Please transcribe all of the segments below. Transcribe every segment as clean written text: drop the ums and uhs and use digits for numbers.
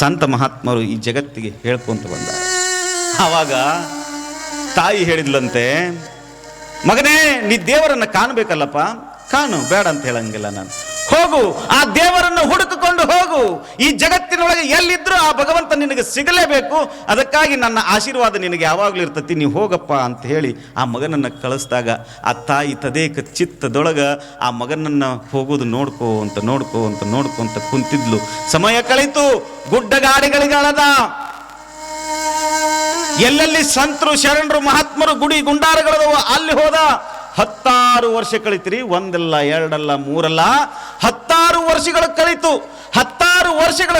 ಸಂತ ಮಹಾತ್ಮರು ಈ ಜಗತ್ತಿಗೆ ಹೇಳ್ಕೊಂತ ಬಂದ. ಆವಾಗ ತಾಯಿ ಹೇಳಿದ್ಲಂತೆ, ಮಗನೇ ನೀ ದೇವರನ್ನು ಕಾಣಬೇಕಲ್ಲಪ್ಪ, ಕಾಣು, ಬೇಡ ಅಂತ ಹೇಳಂಗಿಲ್ಲ ನಾನು. ಹೋಗು, ಆ ದೇವರನ್ನು ಹುಡುಕಿಕೊಂಡು ಹೋಗು. ಈ ಜಗತ್ತಿನೊಳಗೆ ಎಲ್ಲಿದ್ರೂ ಆ ಭಗವಂತ ನಿನಗೆ ಸಿಗಲೇಬೇಕು. ಅದಕ್ಕಾಗಿ ನನ್ನ ಆಶೀರ್ವಾದ ನಿನಗೆ ಯಾವಾಗಲೂ ಇರ್ತತಿ, ನೀವು ಹೋಗಪ್ಪ ಅಂತ ಹೇಳಿ ಆ ಮಗನನ್ನು ಕಳಿಸಿದಾಗ ಆ ತಾಯಿ ತದೇಕ ಚಿತ್ತದೊಳಗೆ ಆ ಮಗನನ್ನು ಹೋಗೋದು ನೋಡ್ಕೊಂತ ಕುಂತಿದ್ಲು. ಸಮಯ ಕಳೀತು, ಗುಡ್ಡಗಾಡಿಗಳಿಗಳದ, ಎಲ್ಲೆಲ್ಲಿ ಸಂತರು ಶರಣರು ಮಹಾತ್ಮರು ಗುಡಿ ಗುಂಡಾರಗಳದವ ಅಲ್ಲಿ ಹೋದ. 10 ವರ್ಷ ಕಳೀತ್ರಿ, ಒಂದಲ್ಲ ಎರಡಲ್ಲ ಮೂರಲ್ಲ 10 ವರ್ಷಗಳು ಕಳೀತು. 10 ವರ್ಷಗಳ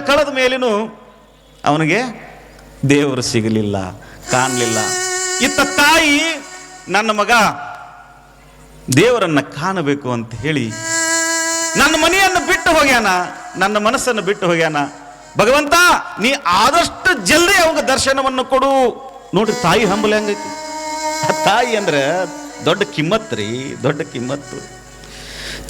ಕಳೆದ ಮೇಲೇನು ಅವನಿಗೆ ದೇವರು ಸಿಗಲಿಲ್ಲ, ಕಾಣಲಿಲ್ಲ. ಇತ್ತ ತಾಯಿ ನನ್ನ ಮಗ ದೇವರನ್ನ ಕಾಣಬೇಕು ಅಂತ ಹೇಳಿ ನನ್ನ ಮನೆಯನ್ನು ಬಿಟ್ಟು ಹೋಗ್ಯಾನ, ನನ್ನ ಮನಸ್ಸನ್ನು ಬಿಟ್ಟು ಹೋಗ್ಯಾನ. ಭಗವಂತ ನೀ ಆದಷ್ಟು ಜಲ್ದಿ ಅವಾಗ ದರ್ಶನವನ್ನು ಕೊಡು. ನೋಡ್ರಿ ತಾಯಿ ಹಂಬಲ ಹೆಂಗೈತಿ. ಆ ತಾಯಿ ಅಂದ್ರೆ ದೊಡ್ಡ ಕಿಮ್ಮತ್ರಿ, ದೊಡ್ಡ ಕಿಮ್ಮತ್ತು.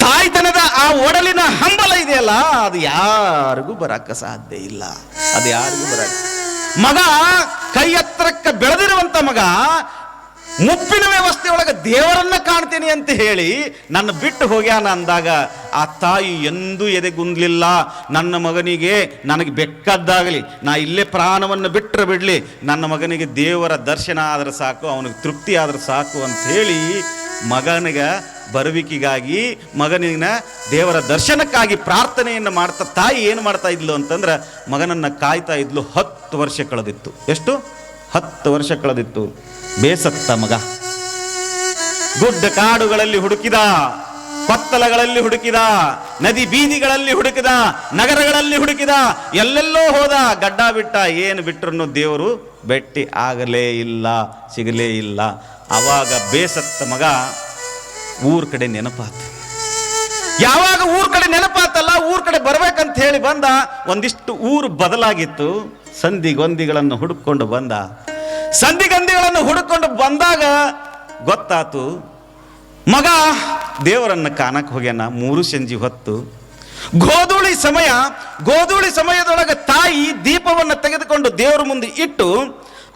ತಾಯ್ತನದ ಆ ಒಡಲಿನ ಹಂಬಲ ಇದೆಯಲ್ಲ, ಅದು ಯಾರಿಗೂ ಬರಕ್ಕ ಸಾಧ್ಯ ಇಲ್ಲ, ಅದು ಯಾರಿಗೂ ಬರಕ್ಕ. ಮಗ ಕೈ ಹತ್ರಕ್ಕೆ ಬೆಳೆದಿರುವಂತ ಮಗ ಮುಪ್ಪಿನ ವ್ಯವಸ್ಥೆಯೊಳಗೆ ದೇವರನ್ನ ಕಾಣ್ತೀನಿ ಅಂತ ಹೇಳಿ ನನ್ನ ಬಿಟ್ಟು ಹೋಗ್ಯಾನ ಅಂದಾಗ ಆ ತಾಯಿ ಎಂದೂ ಎದೆಗುಂದ್ಲಿಲ್ಲ. ನನ್ನ ಮಗನಿಗೆ ನನಗೆ ಬೆಕ್ಕದ್ದಾಗಲಿ, ನಾ ಇಲ್ಲೇ ಪ್ರಾಣವನ್ನು ಬಿಟ್ಟರೆ ಬಿಡಲಿ, ನನ್ನ ಮಗನಿಗೆ ದೇವರ ದರ್ಶನ ಆದ್ರೆ ಸಾಕು, ಅವನಿಗೆ ತೃಪ್ತಿ ಆದ್ರೆ ಸಾಕು ಅಂತ ಹೇಳಿ ಮಗನಿಗ ಬರುವಿಕೆಗಾಗಿ, ಮಗನಿನ ದೇವರ ದರ್ಶನಕ್ಕಾಗಿ ಪ್ರಾರ್ಥನೆಯನ್ನು ಮಾಡ್ತಾ ತಾಯಿ ಏನು ಮಾಡ್ತಾ ಇದ್ಲು ಅಂತಂದ್ರೆ ಮಗನನ್ನು ಕಾಯ್ತಾ ಇದ್ಲು. 10 ವರ್ಷ ಕಳೆದಿತ್ತು. ಎಷ್ಟು? 10 ವರ್ಷ ಕಳೆದಿತ್ತು. ಬೇಸತ್ತ ಮಗ ಗುಡ್ಡ ಕಾಡುಗಳಲ್ಲಿ ಹುಡುಕಿದ, ಕೊತ್ತಲಗಳಲ್ಲಿ ಹುಡುಕಿದ, ನದಿ ಬೀದಿಗಳಲ್ಲಿ ಹುಡುಕಿದ, ನಗರಗಳಲ್ಲಿ ಹುಡುಕಿದ, ಎಲ್ಲೆಲ್ಲೋ ಹೋದ, ಗಡ್ಡ ಬಿಟ್ಟ, ಏನು ಬಿಟ್ಟರು ದೇವರು ಭೇಟಿ ಆಗಲೇ ಇಲ್ಲ, ಸಿಗಲೇ ಇಲ್ಲ. ಆವಾಗ ಬೇಸತ್ತ ಮಗ ಊರ್ ಕಡೆ ನೆನಪಾತ. ಯಾವಾಗ ಊರ್ ಕಡೆ ನೆನಪಾತಲ್ಲ, ಊರ್ ಕಡೆ ಬರ್ಬೇಕಂತ ಹೇಳಿ ಬಂದ. ಒಂದಿಷ್ಟು ಊರು ಬದಲಾಗಿತ್ತು. ಸಂಧಿಗೊಂದಿಗಳನ್ನು ಹುಡುಕೊಂಡು ಬಂದ. ಸಂಧಿಗಂದಿಗಳನ್ನು ಹುಡುಕೊಂಡು ಬಂದಾಗ ಗೊತ್ತಾತು ಮಗ ದೇವರನ್ನು ಕಾಣಕ್ಕೆ ಹೋಗ್ಯಾನ. 3 ಸಂಜೆ ಹೊತ್ತು ಗೋಧೂಳಿ ಸಮಯದೊಳಗೆ ತಾಯಿ ದೀಪವನ್ನು ತೆಗೆದುಕೊಂಡು ದೇವರ ಮುಂದೆ ಇಟ್ಟು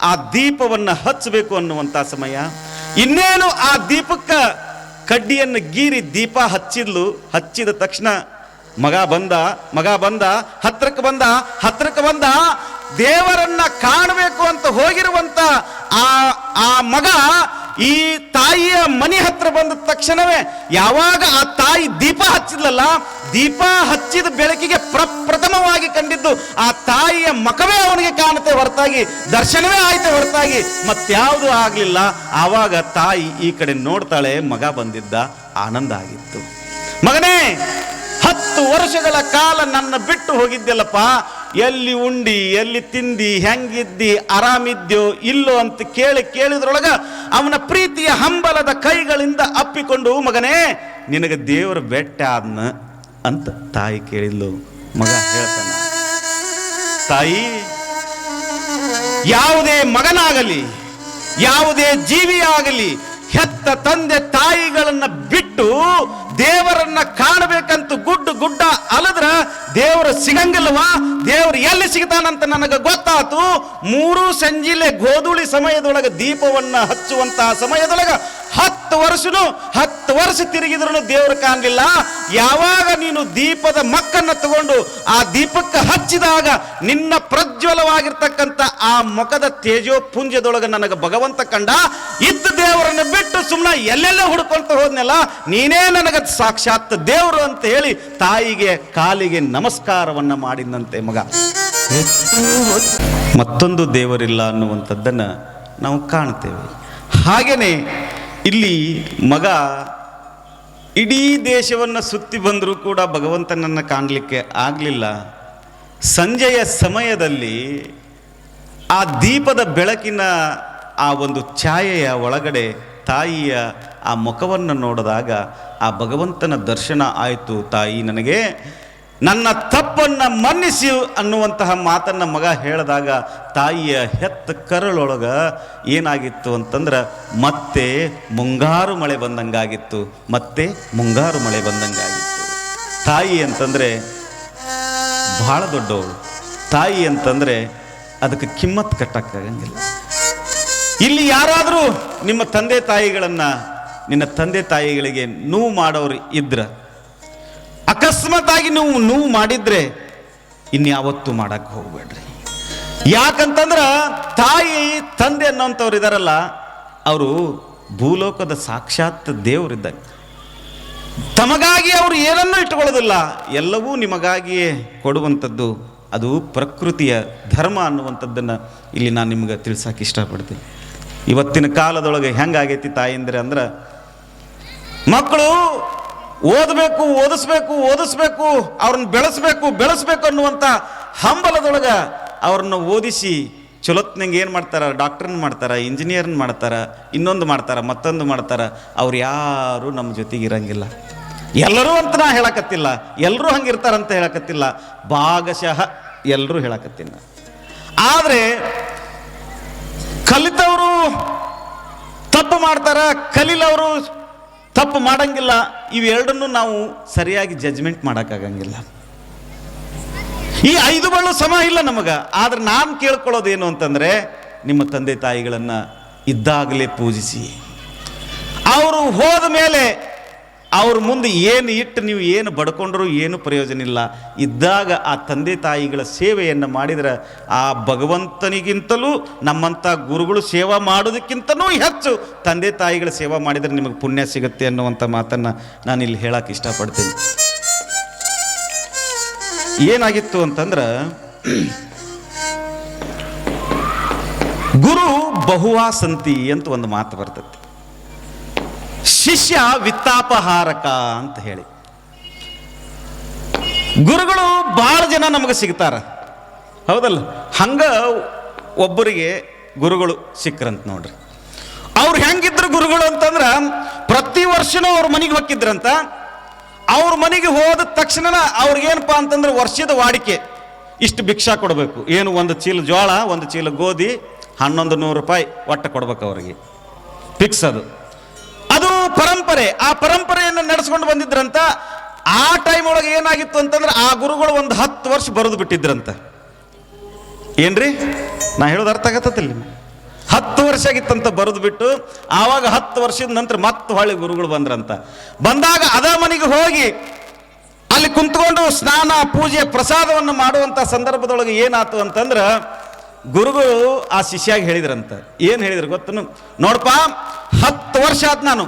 ಆ ದೀಪವನ್ನು ಹಚ್ಚಬೇಕು ಅನ್ನುವಂಥ ಸಮಯ. ಇನ್ನೇನು ಆ ದೀಪಕ್ಕೆ ಕಡ್ಡಿಯನ್ನು ಗೀರಿ ದೀಪ ಹಚ್ಚಿದ ತಕ್ಷಣ ಮಗ ಬಂದ ಹತ್ರಕ್ಕೆ ಬಂದ ದೇವರನ್ನ ಕಾಣಬೇಕು ಅಂತ ಹೋಗಿರುವಂತ ಆ ಮಗ ಈ ತಾಯಿಯ ಮನೆ ಹತ್ರ ಬಂದ ತಕ್ಷಣವೇ ಯಾವಾಗ ಆ ತಾಯಿ ದೀಪ ಹಚ್ಚಿದ್ಲಲ್ಲ, ದೀಪ ಹಚ್ಚಿದ ಬೆಳಕಿಗೆ ಪ್ರಥಮವಾಗಿ ಕಂಡಿದ್ದು ಆ ತಾಯಿಯ ಮಖವೇ ಅವನಿಗೆ ಕಾಣುತ್ತೆ ಹೊರತಾಗಿ, ದರ್ಶನವೇ ಆಯ್ತು ಹೊರತಾಗಿ ಮತ್ಯಾವುದು ಆಗ್ಲಿಲ್ಲ. ಆವಾಗ ತಾಯಿ ಈ ಕಡೆ ನೋಡ್ತಾಳೆ, ಮಗ ಬಂದಿದ್ದ, ಆನಂದ ಆಗಿತ್ತು. ಮಗನೇ 10 ವರ್ಷಗಳ ಕಾಲ ನನ್ನ ಬಿಟ್ಟು ಹೋಗಿದ್ದೆಲ್ಲಪ್ಪ, ಎಲ್ಲಿ ಉಂಡಿ, ಎಲ್ಲಿ ತಿಂದಿ, ಹೆಂಗಿದ್ದಿ, ಆರಾಮಿದ್ಯೋ ಇಲ್ಲೋ ಅಂತ ಕೇಳಿದ್ರೊಳಗ ಅವನ ಪ್ರೀತಿಯ ಹಂಬಲದ ಕೈಗಳಿಂದ ಅಪ್ಪಿಕೊಂಡು, ಮಗನೇ ನಿನಗೆ ದೇವರ ಬೆಟ್ಟ ಆದ್ನ ಅಂತ ತಾಯಿ ಕೇಳಿದ್ಲು. ಮಗ ಹೇಳ್ತಾನ, ತಾಯಿ ಯಾವುದೇ ಮಗನಾಗಲಿ, ಯಾವುದೇ ಜೀವಿಯಾಗಲಿ ಹೆತ್ತ ತಂದೆ ತಾಯಿಗಳನ್ನ ಬಿಟ್ಟು ದೇವರನ್ನ ಕಾಣಬೇಕಂತ ಗುಡ್ಡ ಅಲದ್ರ ದೇವರು ಸಿಗಂಗಿಲ್ವಾ? ದೇವರು ಎಲ್ಲಿ ಸಿಗ್ತಾನಂತ ನನಗೆ ಗೊತ್ತಾತು. 3 ಸಂಜಿಲೆ ಗೋಧೂಳಿ ಸಮಯದೊಳಗೆ ದೀಪವನ್ನ ಹಚ್ಚುವಂತಹ ಸಮಯದೊಳಗೆ 10 ವರ್ಷ ತಿರುಗಿದ್ರು ದೇವರು ಕಾಣಲಿಲ್ಲ. ಯಾವಾಗ ನೀನು ದೀಪದ ಮಕ್ಕನ್ನ ತಗೊಂಡು ಆ ದೀಪಕ್ಕೆ ಹಚ್ಚಿದಾಗ ನಿನ್ನ ಪ್ರಜ್ವಲವಾಗಿರ್ತಕ್ಕಂಥ ಆ ಮುಖದ ತೇಜೋಪುಂಜದೊಳಗೆ ನನಗೆ ಭಗವಂತ ಕಂಡ. ಇದ್ದ ದೇವರನ್ನು ಬಿಟ್ಟು ಸುಮ್ಮನೆ ಎಲ್ಲೆಲ್ಲ ಹುಡ್ಕೊಂತ ಹೋದ್ನೆಲ್ಲ, ನೀನೇ ನನಗೆ ಸಾಕ್ಷಾತ್ ದೇವರು ಅಂತ ಹೇಳಿ ತಾಯಿಗೆ ಕಾಲಿಗೆ ನಮಸ್ಕಾರವನ್ನ ಮಾಡಿದಂತೆ ಮಗ. ಮತ್ತೊಂದು ದೇವರಿಲ್ಲ ಅನ್ನುವಂಥದ್ದನ್ನು ನಾವು ಕಾಣ್ತೇವೆ. ಹಾಗೇನೆ ಇಲ್ಲಿ ಮಗ ಇಡೀ ದೇಶವನ್ನು ಸುತ್ತಿ ಬಂದರೂ ಕೂಡ ಭಗವಂತನನ್ನು ಕಾಣಲಿಕ್ಕೆ ಆಗಲಿಲ್ಲ. ಸಂಜೆಯ ಸಮಯದಲ್ಲಿ ಆ ದೀಪದ ಬೆಳಕಿನ ಆ ಒಂದು ಛಾಯೆಯ ಒಳಗಡೆ ತಾಯಿಯ ಆ ಮುಖವನ್ನು ನೋಡಿದಾಗ ಆ ಭಗವಂತನ ದರ್ಶನ ಆಯಿತು. ತಾಯಿ ನನಗೆ ನನ್ನ ತಪ್ಪನ್ನು ಮನ್ನಿಸಿ ಅನ್ನುವಂತಹ ಮಾತನ್ನು ಮಗ ಹೇಳಿದಾಗ ತಾಯಿಯ ಹೆತ್ತ ಕರಳೊಳಗ ಏನಾಗಿತ್ತು ಅಂತಂದ್ರೆ ಮತ್ತೆ ಮುಂಗಾರು ಮಳೆ ಬಂದಂಗಾಗಿತ್ತು. ತಾಯಿ ಅಂತಂದರೆ ಬಹಳ ದೊಡ್ಡವಳು. ತಾಯಿ ಅಂತಂದರೆ ಅದಕ್ಕೆ ಕಿಮ್ಮತ್ತು ಕಟ್ಟಕ್ಕಾಗಂಗಿಲ್ಲ. ಇಲ್ಲಿ ಯಾರಾದರೂ ನಿಮ್ಮ ತಂದೆ ತಾಯಿಗಳನ್ನು, ನಿನ್ನ ತಂದೆ ತಾಯಿಗಳಿಗೆ ನೋವು ಮಾಡೋರು ಇದ್ರ, ಅಕಸ್ಮಾತ್ತಾಗಿ ನೀವು ನೋವು ಮಾಡಿದ್ರೆ ಇನ್ಯಾವತ್ತೂ ಮಾಡಕ್ಕೆ ಹೋಗ್ಬೇಡ್ರಿ. ಯಾಕಂತಂದ್ರೆ ತಾಯಿ ತಂದೆ ಅನ್ನೋಂಥವ್ರು ಇದಾರಲ್ಲ, ಅವರು ಭೂಲೋಕದ ಸಾಕ್ಷಾತ್ ದೇವರಿದ್ದಂಗೆ. ತಮಗಾಗಿ ಅವರು ಏನನ್ನೂ ಇಟ್ಕೊಳ್ಳೋದಿಲ್ಲ, ಎಲ್ಲವೂ ನಿಮಗಾಗಿಯೇ ಕೊಡುವಂಥದ್ದು. ಅದು ಪ್ರಕೃತಿಯ ಧರ್ಮ ಅನ್ನುವಂಥದ್ದನ್ನು ಇಲ್ಲಿ ನಾನು ನಿಮ್ಗೆ ತಿಳ್ಸಕ್ಕೆ ಇಷ್ಟಪಡ್ತೀನಿ. ಇವತ್ತಿನ ಕಾಲದೊಳಗೆ ಹೆಂಗಾಗೈತಿ ತಾಯಿಂದ್ರೆ ಅಂದ್ರೆ, ಮಕ್ಕಳು ಓದಬೇಕು, ಓದಿಸ್ಬೇಕು, ಅವ್ರನ್ನ ಬೆಳೆಸ್ಬೇಕು ಅನ್ನುವಂಥ ಹಂಬಲದೊಳಗೆ ಅವ್ರನ್ನ ಓದಿಸಿ ಚಲೋತ್ನಂಗೆ ಏನು ಮಾಡ್ತಾರೆ, ಡಾಕ್ಟ್ರನ್ನ ಮಾಡ್ತಾರೆ, ಇಂಜಿನಿಯರ್ನ ಮಾಡ್ತಾರೆ, ಇನ್ನೊಂದು ಮಾಡ್ತಾರೆ, ಮತ್ತೊಂದು ಮಾಡ್ತಾರೆ. ಅವ್ರು ಯಾರೂ ನಮ್ಮ ಜೊತೆಗೆ ಇರಂಗಿಲ್ಲ. ಎಲ್ಲರೂ ಅಂತ ನಾ ಹೇಳಕತ್ತಿಲ್ಲ, ಎಲ್ಲರೂ ಹಂಗಿರ್ತಾರಂತ ಹೇಳಕತ್ತಿಲ್ಲ, ಭಾಗಶಃ ಎಲ್ಲರೂ ಹೇಳಕತ್ತಿಲ್ಲ. ಆದರೆ ಕಲಿತವರು ತಪ್ಪು ಮಾಡ್ತಾರೆ, ಕಲೀಲವರು ತಪ್ಪು ಮಾಡಂಗಿಲ್ಲ. ಇವೆರಡನ್ನು ನಾವು ಸರಿಯಾಗಿ ಜಡ್ಜ್ಮೆಂಟ್ ಮಾಡೋಕ್ಕಾಗಂಗಿಲ್ಲ. ಈ 5 ಬಳ್ಳು ಸಮ ಇಲ್ಲ ನಮಗೆ. ಆದ್ರೆ ನಾನು ಕೇಳ್ಕೊಳ್ಳೋದೇನು ಅಂತಂದರೆ, ನಿಮ್ಮ ತಂದೆ ತಾಯಿಗಳನ್ನು ಇದ್ದಾಗಲೇ ಪೂಜಿಸಿ. ಅವರು ಹೋದ ಮೇಲೆ ಅವ್ರ ಮುಂದೆ ಏನು ಇಟ್ಟು ನೀವು ಏನು ಬಡ್ಕೊಂಡ್ರೂ ಏನು ಪ್ರಯೋಜನ ಇಲ್ಲ. ಇದ್ದಾಗ ಆ ತಂದೆ ತಾಯಿಗಳ ಸೇವೆಯನ್ನು ಮಾಡಿದರೆ ಆ ಭಗವಂತನಿಗಿಂತಲೂ ನಮ್ಮಂಥ ಗುರುಗಳು ಸೇವಾ ಮಾಡೋದಕ್ಕಿಂತಲೂ ಹೆಚ್ಚು ತಂದೆ ತಾಯಿಗಳ ಸೇವಾ ಮಾಡಿದರೆ ನಿಮಗೆ ಪುಣ್ಯ ಸಿಗುತ್ತೆ ಅನ್ನುವಂಥ ಮಾತನ್ನು ನಾನಿಲ್ಲಿ ಹೇಳಕ್ಕೆ ಇಷ್ಟಪಡ್ತೀನಿ. ಏನಾಗಿತ್ತು ಅಂತಂದ್ರೆ, ಗುರು ಬಹುವಾಸಂತಿ ಅಂತ ಒಂದು ಮಾತು ಬರ್ತದೆ. ಶಿಷ್ಯ ವಿತ್ತಾಪಹಾರಕ ಅಂತ ಹೇಳಿ. ಗುರುಗಳು ಭಾಳ ಜನ ನಮಗೆ ಸಿಗ್ತಾರ, ಹೌದಲ್ಲ? ಹಂಗ ಒಬ್ಬರಿಗೆ ಗುರುಗಳು ಸಿಕ್ಕರಂತ ನೋಡ್ರಿ. ಅವ್ರು ಹೆಂಗಿದ್ರು ಗುರುಗಳು ಅಂತಂದ್ರೆ, ಪ್ರತಿ ವರ್ಷನೂ ಅವ್ರ ಮನೆಗೆ ಹೋಗಿದ್ರಂತ. ಅವ್ರ ಮನೆಗೆ ಹೋದ ತಕ್ಷಣ ಅವ್ರಿಗೇನಪ್ಪ ಅಂತಂದ್ರೆ, ವರ್ಷದ ವಾಡಿಕೆ ಇಷ್ಟು ಭಿಕ್ಷಾ ಕೊಡಬೇಕು. ಏನು, 1 ಚೀಲ ಜೋಳ, 1 ಚೀಲ ಗೋಧಿ, 1100 ರೂಪಾಯಿ ಒಟ್ಟು ಕೊಡ್ಬೇಕು ಅವ್ರಿಗೆ, ಫಿಕ್ಸ್. ಅದು ಪರಂಪರೆ. ಆ ಪರಂಪರೆಯನ್ನು ನಡೆಸ್ಕೊಂಡು ಬಂದಿದ್ರಂತ. ಆ ಟೈಮ್ ಒಳಗೆ ಏನಾಗಿತ್ತು ಅಂತಂದ್ರೆ, ಆ ಗುರುಗಳು ಒಂದು 10 ವರ್ಷ ಬರೆದು ಬಿಟ್ಟಿದ್ರಂತ. ಏನ್ರಿ ನಾ ಹೇಳೋದು ಅರ್ಥ ಆಗತ್ತಿಲ್ಲ? 10 ವರ್ಷ ಆಗಿತ್ತಂತ ಬರೆದು ಬಿಟ್ಟು, ಆವಾಗ 10 ವರ್ಷದ ನಂತರ ಮತ್ತೆ ಹೊಳ್ಳಿ ಗುರುಗಳು ಬಂದ್ರಂತ. ಬಂದಾಗ ಅದ ಮನೆಗೆ ಹೋಗಿ ಅಲ್ಲಿ ಕುಂತ್ಕೊಂಡು ಸ್ನಾನ, ಪೂಜೆ, ಪ್ರಸಾದವನ್ನು ಮಾಡುವಂಥ ಸಂದರ್ಭದೊಳಗೆ ಏನಾಯ್ತು ಅಂತಂದ್ರೆ, ಗುರುಗಳು ಆ ಶಿಷ್ಯಾಗಿ ಹೇಳಿದ್ರಂತ. ಏನು ಹೇಳಿದ್ರು ಗೊತ್ತನು? ನೋಡಪ್ಪ, 10 ವರ್ಷ ಆಯ್ತು ನಾನು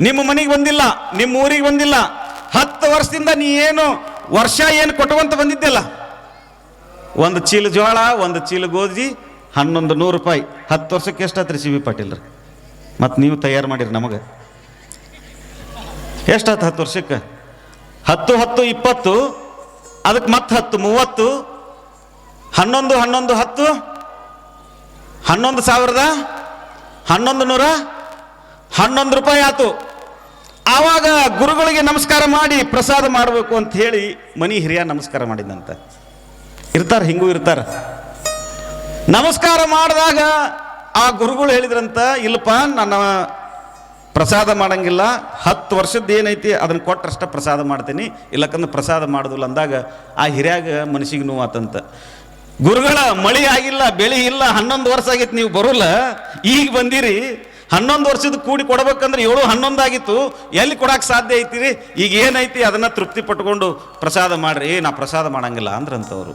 ನಿಮ್ಮ ಮನೆಗೆ ಬಂದಿಲ್ಲ, ನಿಮ್ಮ ಊರಿಗೆ ಬಂದಿಲ್ಲ. 10 ವರ್ಷದಿಂದ ನೀ ಏನು ವರ್ಷ ಏನು ಕೊಟ್ಟುವಂತ ಬಂದಿದ್ದೆಲ್ಲ, 1 ಚೀಲ ಜೋಳ, 1 ಚೀಲ ಗೋಧಿ, 1100 ರೂಪಾಯಿ. 10 ವರ್ಷಕ್ಕೆ ಎಷ್ಟಾತ್ರಿ ಸಿ ಬಿ ಪಾಟೀಲ್ರಿ? ಮತ್ತು ನೀವು ತಯಾರು ಮಾಡಿರಿ ನಮಗೆ ಎಷ್ಟಾಯ್ತು 10 ವರ್ಷಕ್ಕೆ? 10, 10, 20, ಅದಕ್ಕೆ ಮತ್ತೆ 10, 30, 11, 11, 10, 11,000, 1100, 11 ರೂಪಾಯಿ ಆಯ್ತು. ಆವಾಗ ಗುರುಗಳಿಗೆ ನಮಸ್ಕಾರ ಮಾಡಿ ಪ್ರಸಾದ ಮಾಡಬೇಕು ಅಂತ ಹೇಳಿ ಮನಿ ಹಿರಿಯ ನಮಸ್ಕಾರ ಮಾಡಿದಂತ. ಇರ್ತಾರೆ, ಹಿಂಗೂ ಇರ್ತಾರೆ. ನಮಸ್ಕಾರ ಮಾಡಿದಾಗ ಆ ಗುರುಗಳು ಹೇಳಿದ್ರಂತ, ಇಲ್ಲಪ್ಪ ನಾನು ಪ್ರಸಾದ ಮಾಡಂಗಿಲ್ಲ, 10 ವರ್ಷದ್ದು ಏನೈತಿ ಅದನ್ನು ಕೊಟ್ಟರಷ್ಟ ಪ್ರಸಾದ ಮಾಡ್ತೀನಿ, ಇಲ್ಲಕ್ಕಂದ್ರೆ ಪ್ರಸಾದ ಮಾಡೋದಿಲ್ಲ ಅಂದಾಗ ಆ ಹಿರಿಯಾಗ ಮನಸ್ಸಿಗೆ ನೋವು ಆತಂತ. ಗುರುಗಳ ಮಳಿ ಆಗಿಲ್ಲ, ಬೆಳಿ ಇಲ್ಲ, 11 ವರ್ಷ ಆಗಿತ್ತು, ನೀವು ಬರೋಲ್ಲ, ಈಗ ಬಂದಿರಿ. 11 ವರ್ಷದ ಕೂಡಿ ಕೊಡ್ಬೇಕಂದ್ರೆ 7, 11 ಆಗಿತ್ತು, ಎಲ್ಲಿ ಕೊಡಕ್ಕೆ ಸಾಧ್ಯ ಐತಿರಿ? ಈಗ ಏನೈತಿ ಅದನ್ನು ತೃಪ್ತಿ ಪಟ್ಕೊಂಡು ಪ್ರಸಾದ ಮಾಡ್ರಿ. ನಾ ಪ್ರಸಾದ ಮಾಡಂಗಿಲ್ಲ ಅಂದ್ರಂತವ್ರು.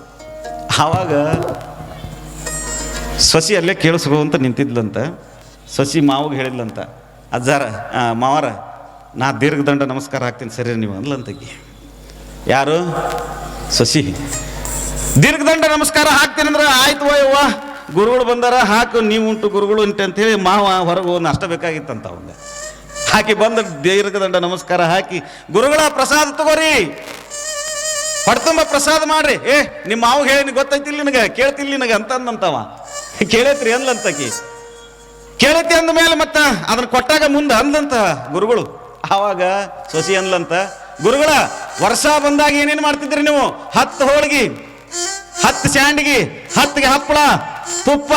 ಆವಾಗ ಸಸಿ ಅಲ್ಲೇ ಕೇಳಿಸ್ಕೋ ಅಂತ ನಿಂತಿದ್ಲಂತ. ಸಸಿ ಮಾವಿಗೆ ಹೇಳಿದ್ಲಂತ, ಅಜ್ಜಾರ, ಮಾವಾರ, ನಾ ದೀರ್ಘದಂಡ ನಮಸ್ಕಾರ ಹಾಕ್ತೀನಿ ಸರಿ ನೀವು ಅಂದ್ಲಂತಗಿ. ಯಾರು? ಸಸಿ. ದೀರ್ಘದಂಡ ನಮಸ್ಕಾರ ಹಾಕ್ತೀನಿ ಅಂದ್ರೆ, ಆಯ್ತು ಯವ್ವ, ಗುರುಗಳು ಬಂದಾರ, ಹಾಕು, ನೀವು ಉಂಟು ಗುರುಗಳು ಉಂಟು ಅಂತೇಳಿ ಮಾವ ಹೊರಗೆ ಹೋಗಿ ಅಷ್ಟ ಬೇಕಾಗಿತ್ತಂತ ಅವಂಗ. ಹಾಕಿ ಬಂದು ದೀರ್ಘದಂಡ ನಮಸ್ಕಾರ ಹಾಕಿ, ಗುರುಗಳ ಪ್ರಸಾದ ತಗೋರಿ, ಹೊಡ್ತುಂಬ ಪ್ರಸಾದ ಮಾಡ್ರಿ. ನಿಮ್ಮ ಮಾವು ಹೇಳಿ ಗೊತ್ತೈತಿಲ್ಲ ನಿನಗೆ, ಕೇಳ್ತಿಲ್ಲ ನಿನಗೆ ಅಂತಂದಂತವ. ಕೇಳೈತ್ರಿ ಅಂದ್ಲಂತಕಿ. ಕೇಳೈತಿ ಅಂದ ಮೇಲೆ ಮತ್ತೆ ಅದನ್ನ ಕೊಟ್ಟಾಗ ಮುಂದೆ ಅಂದಂತ ಗುರುಗಳು. ಆವಾಗ ಸೊಸಿ ಅಂದ್ಲಂತ, ಗುರುಗಳ ವರ್ಷ ಬಂದಾಗ ಏನೇನು ಮಾಡ್ತಿದ್ರಿ ನೀವು? 10 ಹೋಳಿಗೆ, 10 ಸ್ಯಾಂಡಿಗೆ, 10ಗೆ ಹಪ್ಪಳ, ತುಪ್ಪ,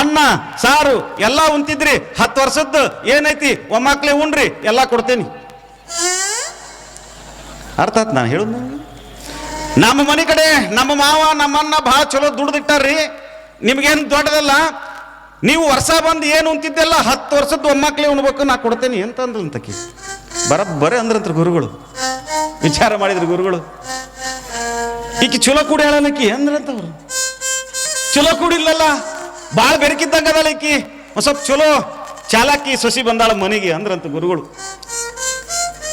ಅನ್ನ, ಸಾರು ಎಲ್ಲ ಉಂತಿದ್ರಿ. 10 ವರ್ಷದ್ದು ಏನೈತಿ ಒಮ್ಮಕ್ಳೆ ಉಣ್ರಿ, ಎಲ್ಲ ಕೊಡ್ತೇನೆ. ಅರ್ಥ ಆಯ್ತು ನಾನು ಹೇಳುದು? ನಮ್ಮ ಮನೆ ಕಡೆ ನಮ್ಮ ಮಾವ ನಮ್ಮನ್ನ ಬಹಳ ಚಲೋ ದುಡ್ದಿಟ್ಟಾರ್ರಿ, ನಿಮ್ಗೇನು ದೊಡ್ಡದಲ್ಲ, ನೀವು ವರ್ಷ ಬಂದು ಏನು ಅಂತಿದ್ದೆಲ್ಲ 10 ವರ್ಷದ ಒಮ್ಮಕ್ಳೇ ಉಣ್ಬೇಕು, ನಾ ಕೊಡ್ತೇನೆ ಅಂತ ಅಂದ್ರಂತಕಿ. ಬರಬ್ಬರೇ ಅಂದ್ರಂತ ಗುರುಗಳು. ವಿಚಾರ ಮಾಡಿದ್ರು ಗುರುಗಳು, ಈಕಿ ಚಲೋ ಕೂಡಿ ಹೇಳಲಕ್ಕಿ ಅಂದ್ರಂತವ್ರು. ಚಲೋ ಕೂಡಿಲ್ಲಲ್ಲ, ಭಾಳ ಬೆರಕಿದ್ದಂಗ ಅದಲ್ಲ ಈಕಿ, ಒಂದು ಸ್ವಲ್ಪ ಚಲೋ ಚಾಲಾಕಿ ಸೊಸಿ ಬಂದಾಳ ಮನೆಗೆ ಅಂದ್ರಂತ ಗುರುಗಳು.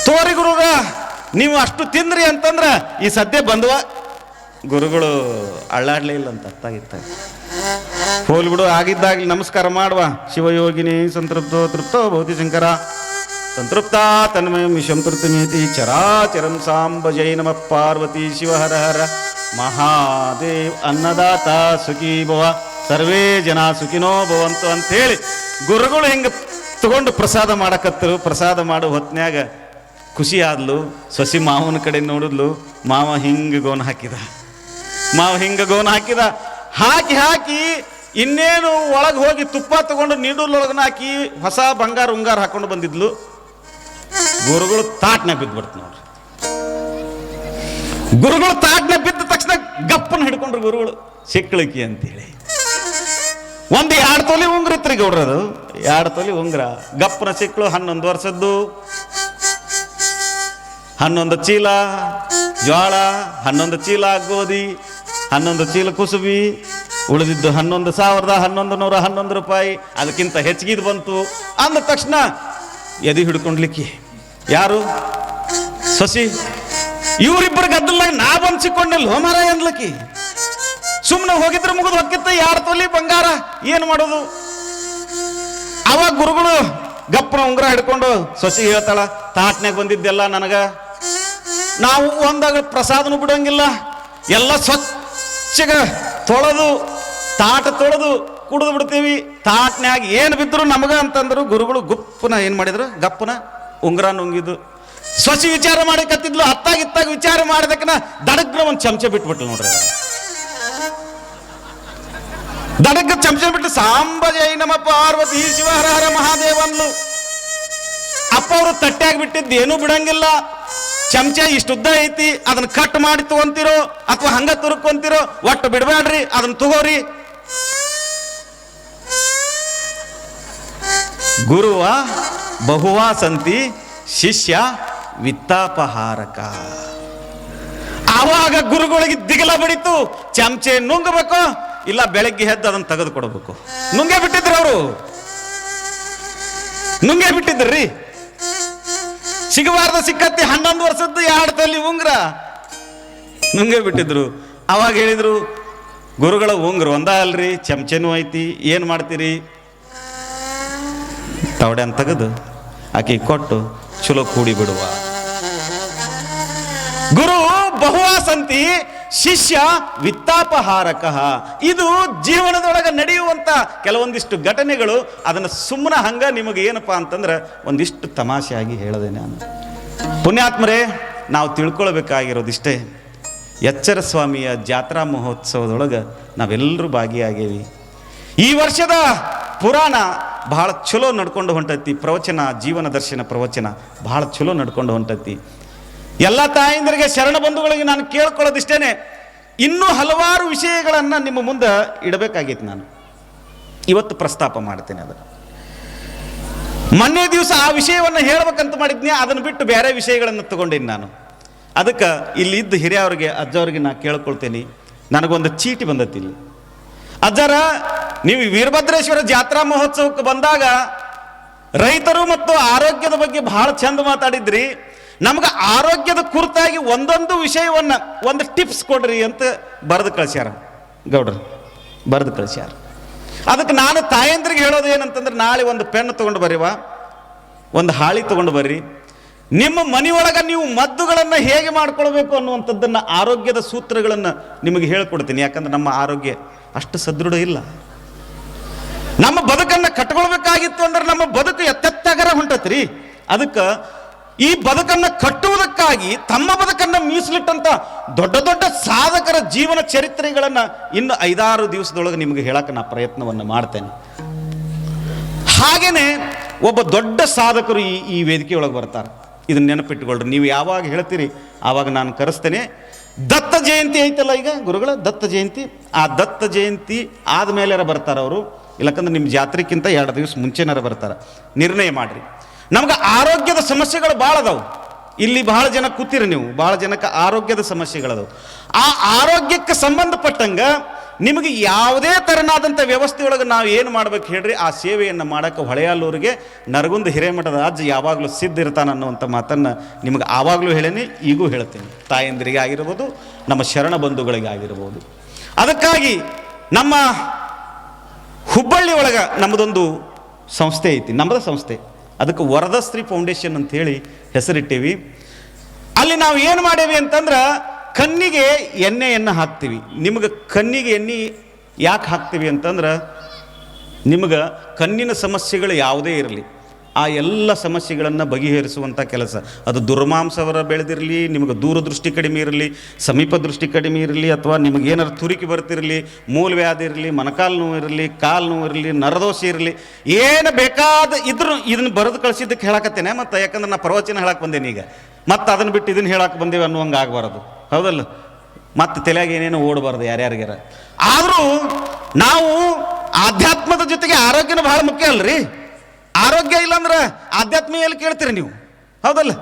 ತೋರಿ ಗುರುಗ ನೀವು ಅಷ್ಟು ತಿಂದ್ರಿ ಅಂತಂದ್ರ ಈ ಸದ್ಯ ಬಂದವ. ಗುರುಗಳು ಅಳ್ಳಾಡ್ಲೇ ಇಲ್ಲ ಅಂತ ಅತ್ತಾಗಿತ್ತ. ಹೋಲ್ ಬಿಡು, ಆಗಿದ್ದಾಗ್ಲಿ ನಮಸ್ಕಾರ ಮಾಡುವ. ಶಿವಯೋಗಿನಿ ಸಂತೃಪ್ತೋ ತೃಪ್ತೋ ಭೌತಿ ಶಂಕರ ಸಂತೃಪ್ತ ತನ್ಮಯಂ ವಿಷಂ ತೃಪ್ತಿಮೇತಿ ಚರಾಚರಂ ಸಾಂಬ ಜೈ ನಮ ಪಾರ್ವತಿ ಶಿವ ಹರ ಹರ ಮಹಾದೇವ್ ಅನ್ನದಾತ ಸುಖೀ ಭವ ಸರ್ವೇ ಜನ ಸುಖಿನೋ ಭವಂತು ಅಂತೇಳಿ ಗುರುಗಳು ಹಿಂಗೆ ತಗೊಂಡು ಪ್ರಸಾದ ಮಾಡಕತ್ತರು. ಪ್ರಸಾದ ಮಾಡೋ ಹೊತ್ನ್ಯಾಗ ಖುಷಿ ಆದ್ಲು. ಸೊಸಿ ಮಾವನ ಕಡೆ ನೋಡಿದ್ಲು. ಮಾವ ಹಿಂಗೆ ಗೋನ್ ಹಾಕಿದ. ಹಾಕಿ ಇನ್ನೇನು ಒಳಗೆ ಹೋಗಿ ತುಪ್ಪ ತಗೊಂಡು ನೀಡೂಲೊಳಗನ ಹಾಕಿ ಹೊಸ ಬಂಗಾರ ಉಂಗಾರ ಹಾಕೊಂಡು ಬಂದಿದ್ಲು. ಗುರುಗಳು ತಾಟ್ನ ಬಿದ್ದುಬಿಡ್ತು ನೋಡ್ರಿ. ಗುರುಗಳು ತಾಟ್ನ ಬಿದ್ದ ತಕ್ಷಣ ಗಪ್ಪನ ಹಿಡ್ಕೊಂಡ್ರು ಗುರುಗಳು. ಸಿಕ್ಕಳಿಕಿ ಅಂತೇಳಿ 2 ತೊಲಿ ಉಂಗ್ರ ಇತ್ರಿ ಗೌಡ್ರದು. 2 ತೊಲಿ ಉಂಗ್ರ ಗಪ್ಪನ ಸಿಕ್ಕಳು. 11 ವರ್ಷದ್ದು, 11 ಚೀಲ ಜ್ವಾಳ, 11 ಚೀಲ ಗೋಧಿ, 11 ಚೀಲ ಕುಸುಬಿ, ಉಳಿದಿದ್ದು 11,1111 ರೂಪಾಯಿ. ಅದಕ್ಕಿಂತ ಹೆಚ್ಚಿಗಿದ್ ಬಂತು ಅಂದ ತಕ್ಷಣ ಎದಿ ಹಿಡ್ಕೊಂಡ್ಲಿಕ್ಕೆ ಯಾರು ಸೊಸಿ, ಇವರಿಬ್ಬರು ಗದ್ದಲಾಗ ನಾ ಬಂದು ಸಿಕ್ಕೊಂಡಲ್ಲ ಹೋಮಾರ ಅಂದ್ಲಕ್ಕಿ. ಸುಮ್ಮನೆ ಹೋಗಿದ್ರೆ ಮುಗಿದು ಹೊಕ್ಕಿತ್ತ 2 ತೊಲಿ ಬಂಗಾರ, ಏನು ಮಾಡೋದು? ಅವಾಗ ಗುರುಗಳು ಗಪ್ಪನ ಉಂಗ್ರ ಹಿಡ್ಕೊಂಡು ಸೊಸಿ ಹೇಳ್ತಾಳ, ತಾಟ್ನಾಗ ಬಂದಿದ್ದೆಲ್ಲ ನನಗ, ನಾವು ಒಂದಾಗ ಪ್ರಸಾದನು ಬಿಡೋಂಗಿಲ್ಲ, ಎಲ್ಲ ಸ್ವಚ್ಛಗ ತೊಳೆದು ತಾಟ ತೊಳೆದು ಕುಡಿದು ಬಿಡ್ತೀವಿ, ತಾಟ್ನ್ಯಾಗ ಏನು ಬಿದ್ರು ನಮಗ ಅಂತಂದ್ರು. ಗುರುಗಳು ಗುಪ್ಪನ ಏನು ಮಾಡಿದ್ರು, ಗಪ್ಪನ ಉಂಗ್ರ ನುಂಗಿದ್ದು. ಸೊಸಿ ವಿಚಾರ ಮಾಡಿ ಕತ್ತಿದ್ಲು. ಅತ್ತಾಗಿತ್ತಾಗ ವಿಚಾರ ಮಾಡಿದಕ್ಕನ ದಡಗ್ನ ಒಂದು ಚಮಚ ಬಿಟ್ಬಿಟ್ಲು ನೋಡ್ರಿ. ದಡಗ್ಗ ಚಮಚ ಬಿಟ್ಟು ಸಾಂಬ ಜೈ ನಮ ಪಾರ್ವತಿ ಶಿವ ಹರ ಹರ ಮಹಾದೇವ ಅಂದ್ಲು. ಅಪ್ಪ ಅವರು ತಟ್ಟ್ಯಾಗ ಬಿಟ್ಟಿದ್ದು ಏನೂ ಬಿಡಂಗಿಲ್ಲ. ಚಮಚ ಇಷ್ಟುದ್ದ ಐತಿ, ಅದನ್ನ ಕಟ್ ಮಾಡಿ ತಗೊಂತಿರೋ ಅಥವಾ ಹಂಗ ತುರ್ಕೊಂತಿರೋ, ಒಟ್ಟು ಬಿಡಬೇಡ್ರಿ, ಅದನ್ನ ತಗೋರಿ. ಗುರುವ ಬಹುವಾ ಸಂತಿ ಶಿಷ್ಯ ವಿತ್ತಾಪಹಾರಕ. ಆವಾಗ ಗುರುಗಳಿಗೆ ದಿಗಲ ಬಡಿತು. ಚಮಚೆ ನುಂಗಬೇಕು, ಇಲ್ಲ ಬೆಳಗ್ಗೆ ಎದ್ದು ಅದನ್ನು ತೆಗೆದು ಕೊಡಬೇಕು. ನುಂಗೇ ಬಿಟ್ಟಿದ್ರು ಅವರು, ನುಂಗೇ ಬಿಟ್ಟಿದ್ರಿ. ಸಿಗಬಾರ್ದ ಸಿಕ್ಕತ್ತಿ 11 ವರ್ಷದ್ದು 2 ತೊಲಿ ಉಂಗ್ರ ನುಂಗೇ ಬಿಟ್ಟಿದ್ರು. ಅವಾಗ ಹೇಳಿದ್ರು ಗುರುಗಳ ಉಂಗ್ರ ಒಂದ ಅಲ್ರಿ, ಚಮಚೆನೂ ಐತಿ, ಏನು ಮಾಡ್ತೀರಿ? ತವಡೆ ಅಂತ ತೆಗೆದು ಆಕಿ ಕೊಟ್ಟು ಚಲೋ ಕೂಡಿ ಬಿಡುವ. ಗುರು ಬಹುವಾಸಂತಿ ಶಿಷ್ಯ ವಿತ್ತಾಪಹಾರಕ. ಇದು ಜೀವನದೊಳಗೆ ನಡೆಯುವಂತ ಕೆಲವೊಂದಿಷ್ಟು ಘಟನೆಗಳು. ಅದನ್ನು ಸುಮ್ಮನೆ ಹಂಗ ನಿಮಗೆ ಏನಪ್ಪಾ ಅಂತಂದ್ರೆ ಒಂದಿಷ್ಟು ತಮಾಷೆಯಾಗಿ ಹೇಳದೆ ನಾನು. ಪುಣ್ಯಾತ್ಮರೇ, ನಾವು ತಿಳ್ಕೊಳ್ಬೇಕಾಗಿರೋದಿಷ್ಟೇ. ಎಚ್ಚರ ಸ್ವಾಮಿಯ ಜಾತ್ರಾ ಮಹೋತ್ಸವದೊಳಗೆ ನಾವೆಲ್ಲರೂ ಭಾಗಿಯಾಗೇವಿ. ಈ ವರ್ಷದ ಪುರಾಣ ಬಹಳ ಚಲೋ ನಡ್ಕೊಂಡು ಹೊಂಟೈತಿ. ಪ್ರವಚನ, ಜೀವನ ದರ್ಶನ ಪ್ರವಚನ ಬಹಳ ಚಲೋ ನಡ್ಕೊಂಡು ಹೊಂಟೈತಿ. ಎಲ್ಲ ತಾಯಂದರಿಗೆ, ಶರಣ ಬಂಧುಗಳಿಗೆ ನಾನು ಕೇಳ್ಕೊಳ್ಳೋದಿಷ್ಟೇನೆ, ಇನ್ನೂ ಹಲವಾರು ವಿಷಯಗಳನ್ನು ನಿಮ್ಮ ಮುಂದೆ ಇಡಬೇಕಾಗಿತ್ತು. ನಾನು ಇವತ್ತು ಪ್ರಸ್ತಾಪ ಮಾಡ್ತೇನೆ ಅದನ್ನು. ಮೊನ್ನೆ ದಿವಸ ಆ ವಿಷಯವನ್ನು ಹೇಳ್ಬೇಕಂತ ಮಾಡಿದ್ನಿ, ಅದನ್ನು ಬಿಟ್ಟು ಬೇರೆ ವಿಷಯಗಳನ್ನು ತಗೊಂಡೇನಿ ನಾನು. ಅದಕ್ಕೆ ಇಲ್ಲಿ ಇದ್ದ ಹಿರಿಯವ್ರಿಗೆ, ಅಜ್ಜವ್ರಿಗೆ ನಾ ಕೇಳ್ಕೊಳ್ತೇನೆ. ನನಗೊಂದು ಚೀಟಿ ಬಂದೈತಿ ಇಲ್ಲಿ. ಅಜ್ಜರ, ನೀವು ವೀರಭದ್ರೇಶ್ವರ ಜಾತ್ರಾ ಮಹೋತ್ಸವಕ್ಕೆ ಬಂದಾಗ ರೈತರು ಮತ್ತು ಆರೋಗ್ಯದ ಬಗ್ಗೆ ಬಹಳ ಚಂದ ಮಾತಾಡಿದ್ರಿ. ನಮ್ಗೆ ಆರೋಗ್ಯದ ಕುರಿತಾಗಿ ಒಂದೊಂದು ವಿಷಯವನ್ನ ಒಂದು ಟಿಪ್ಸ್ ಕೊಡ್ರಿ ಅಂತ ಬರೆದು ಕಳಿಸ್ಯಾರ ಗೌಡ್ರು, ಬರೆದು ಕಳಿಸ್ಯಾರ. ಅದಕ್ಕೆ ನಾನು ತಾಯಂದ್ರಿಗೆ ಹೇಳೋದು ಏನಂತಂದ್ರೆ, ನಾಳೆ ಒಂದು ಪೆನ್ ತೊಗೊಂಡು ಬರ್ರಿವಾ, ಒಂದು ಹಾಳಿ ತೊಗೊಂಡು ಬರ್ರಿ. ನಿಮ್ಮ ಮನೆಯೊಳಗೆ ನೀವು ಮದ್ದುಗಳನ್ನು ಹೇಗೆ ಮಾಡ್ಕೊಳ್ಬೇಕು ಅನ್ನುವಂಥದ್ದನ್ನು, ಆರೋಗ್ಯದ ಸೂತ್ರಗಳನ್ನು ನಿಮಗೆ ಹೇಳ್ಕೊಡ್ತೀನಿ. ಯಾಕಂದ್ರೆ ನಮ್ಮ ಆರೋಗ್ಯ ಅಷ್ಟು ಸದೃಢ ಇಲ್ಲ. ನಮ್ಮ ಬದುಕನ್ನು ಕಟ್ಕೊಳ್ಬೇಕಾಗಿತ್ತು ಅಂದ್ರೆ ನಮ್ಮ ಬದುಕು ಎತ್ತೆತ್ತಗರ ಹೊಂಟತ್ರಿ. ಅದಕ್ಕೆ ಈ ಬದುಕನ್ನು ಕಟ್ಟುವುದಕ್ಕಾಗಿ ತಮ್ಮ ಬದುಕನ್ನು ಮೀಸಲಿಟ್ಟಂತ ದೊಡ್ಡ ದೊಡ್ಡ ಸಾಧಕರ ಜೀವನ ಚರಿತ್ರೆಗಳನ್ನು ಇನ್ನು 5-6 ದಿವಸದೊಳಗೆ ನಿಮಗೆ ಹೇಳಕ್ಕೆ ನಾ ಪ್ರಯತ್ನವನ್ನು ಮಾಡ್ತೇನೆ. ಹಾಗೇನೆ ಒಬ್ಬ ದೊಡ್ಡ ಸಾಧಕರು ಈ ವೇದಿಕೆಯೊಳಗೆ ಬರ್ತಾರೆ. ಇದನ್ನ ನೆನಪಿಟ್ಟುಕೊಳ್ಳ್ರಿ. ನೀವು ಯಾವಾಗ ಹೇಳ್ತೀರಿ ಆವಾಗ ನಾನು ಕರೆಸ್ತೇನೆ. ದತ್ತ ಜಯಂತಿ ಐತಲ್ಲ ಈಗ ಗುರುಗಳ ದತ್ತ ಜಯಂತಿ, ಆ ದತ್ತ ಜಯಂತಿ ಆದಮೇಲೆ ಬರ್ತಾರೆ ಅವರು, ಇಲ್ಲಕಂದ್ರೆ ನಿಮ್ಮ ಜಾತ್ರೆಕ್ಕಿಂತ 2 ದಿವಸ ಮುಂಚೆನಾರ ಬರ್ತಾರೆ. ನಿರ್ಣಯ ಮಾಡಿರಿ. ನಮ್ಗೆ ಆರೋಗ್ಯದ ಸಮಸ್ಯೆಗಳು ಭಾಳ ಅದಾವು. ಇಲ್ಲಿ ಬಹಳ ಜನ ಕೂತಿರಿ ನೀವು, ಬಹಳ ಜನಕ್ಕೆ ಆರೋಗ್ಯದ ಸಮಸ್ಯೆಗಳದಾವು. ಆ ಆರೋಗ್ಯಕ್ಕೆ ಸಂಬಂಧಪಟ್ಟಂಗ ನಿಮಗೆ ಯಾವುದೇ ಥರನಾದಂಥ ವ್ಯವಸ್ಥೆಯೊಳಗೆ ನಾವು ಏನು ಮಾಡ್ಬೇಕು ಹೇಳ್ರಿ, ಆ ಸೇವೆಯನ್ನು ಮಾಡೋಕ್ಕೆ ಹೊಳೆಯಲ್ಲೂರಿಗೆ ನರಗುಂದ ಹಿರೇಮಠದ ಅಜ್ಜ ಯಾವಾಗಲೂ ಸಿದ್ಧ ಇರ್ತಾನೆ ಅನ್ನುವಂಥ ಮಾತನ್ನು ನಿಮಗೆ ಆವಾಗಲೂ ಹೇಳೀನಿ, ಈಗೂ ಹೇಳ್ತೀನಿ. ತಾಯಂದಿರಿಗೆ ಆಗಿರ್ಬೋದು, ನಮ್ಮ ಶರಣ ಬಂಧುಗಳಿಗೆ ಆಗಿರ್ಬೋದು. ಅದಕ್ಕಾಗಿ ನಮ್ಮ ಹುಬ್ಬಳ್ಳಿ ಒಳಗೆ ನಮ್ಮದೊಂದು ಸಂಸ್ಥೆ ಐತಿ, ನಮ್ಮದ ಸಂಸ್ಥೆ, ಅದಕ್ಕೆ ವರದಶ್ರೀ ಫೌಂಡೇಶನ್ ಅಂಥೇಳಿ ಹೆಸರಿಟ್ಟೀವಿ. ಅಲ್ಲಿ ನಾವು ಏನು ಮಾಡೇವಿ ಅಂತಂದ್ರೆ ಕಣ್ಣಿಗೆ ಎಣ್ಣೆಯನ್ನು ಹಾಕ್ತೀವಿ. ನಿಮಗೆ ಕಣ್ಣಿಗೆ ಎಣ್ಣೆ ಯಾಕೆ ಹಾಕ್ತೀವಿ ಅಂತಂದ್ರೆ ನಿಮಗೆ ಕಣ್ಣಿನ ಸಮಸ್ಯೆಗಳು ಯಾವುದೇ ಇರಲಿ ಆ ಎಲ್ಲ ಸಮಸ್ಯೆಗಳನ್ನು ಬಗೆಹರಿಸುವಂಥ ಕೆಲಸ. ಅದು ದುರ್ಮಾಂಸವರ ಬೆಳೆದಿರಲಿ, ನಿಮಗೆ ದೂರದೃಷ್ಟಿ ಕಡಿಮೆ ಇರಲಿ, ಸಮೀಪ ದೃಷ್ಟಿ ಕಡಿಮೆ ಇರಲಿ, ಅಥವಾ ನಿಮಗೇನಾರು ತುರಿಕೆ ಬರ್ತಿರಲಿ, ಮೂಲವ್ಯಾಧಿ ಇರಲಿ, ಮೊಣಕಾಲು ನೋವು ಇರಲಿ, ಕಾಲು ನೋವು ಇರಲಿ, ನರದೋಷ ಇರಲಿ, ಏನು ಬೇಕಾದ ಇದ್ರೂ ಇದನ್ನು ಬರೆದು ಕಳಿಸಿದ್ದಕ್ಕೆ ಹೇಳಕತ್ತೇನೆ. ಮತ್ತು ಯಾಕಂದ್ರೆ ನಾನು ಪ್ರವಚನ ಹೇಳಕ್ಕೆ ಬಂದೇನೆ ಈಗ, ಮತ್ತು ಅದನ್ನು ಬಿಟ್ಟು ಇದನ್ನು ಹೇಳಕ್ಕೆ ಬಂದೇವೆ ಅನ್ನುವಂಗೆ ಆಗಬಾರ್ದು, ಹೌದಲ್ಲ? ಮತ್ತು ತಲೆಯಾಗ ಏನೇನು ಓಡಬಾರ್ದು ಯಾರ್ಯಾರಿಗಾರ. ಆದರೂ ನಾವು ಆಧ್ಯಾತ್ಮದ ಜೊತೆಗೆ ಆರೋಗ್ಯನೂ ಭಾಳ ಮುಖ್ಯ ಅಲ್ರಿ. ಆರೋಗ್ಯ ಇಲ್ಲಾಂದ್ರೆ ಆಧ್ಯಾತ್ಮ ಎಲ್ಲಿ ಕೇಳ್ತೀರಿ ನೀವು, ಹೌದಲ್ಲ?